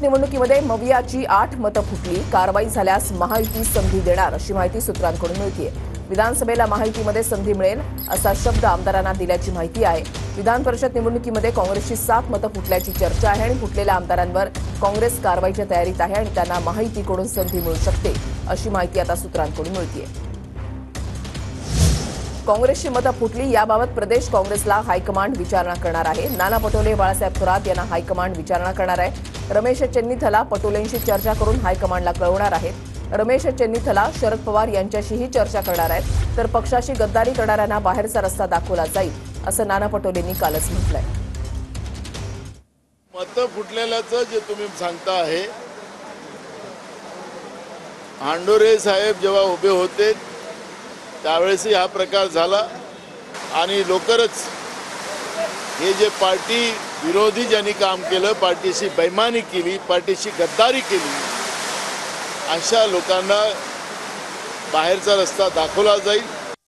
निवडणुकीमध्ये मवियाची 8 मतं फुटली. कारवाई झाल्यास महायुती संधी देणार अशी माहिती सूत्रांकडून मिळतेय. विधानसभेला महायुतीमध्ये संधी मिळेल असा शब्द आमदारांना दिल्याची माहिती आहे. विधान परिषद निवडणुकीमध्ये काँग्रेसची 7 मतं फुटल्याची चर्चा आहे आणि फुटलेल्या आमदारांवर काँग्रेस कारवाईच्या तयारीत आहे आणि त्यांना महायुतीकडून संधी मिळू शकते अशी माहिती आता सूत्रांकडून मिळतेय. काँग्रेसची मतं फुटली याबाबत प्रदेश काँग्रेसला हायकमांड विचारणा करणार आहे. नाना पटोले बाळासाहेब थोरात यांना हायकमांड विचारणा करणार आहे. रमेश चेन्नीथला पटोलेंशी चर्चा करून हायकमांडला कळवणार आहेत. रमेश चेन्नीथला शरद पवार यांच्याशीही चर्चा करणार आहेत. तर पक्षाशी गद्दारी करणाऱ्यांना बाहेरचा रस्ता दाखवला जाईल असं नाना पटोलेंनी कालच म्हटलंय. मतं फुटलेल्याचं जे तुम्ही सांगता आहे, हांडोरे साहेब जेव्हा उभे होते त्यावेळेसही हा प्रकार झाला आणि लवकरच हे जे पार्टी विरोधी ज्यांनी काम केलं, पार्टीशी बेईमानी केली, पार्टीशी गद्दारी केली, अशा लोकांना बाहेरचा रस्ता दाखवला जाईल.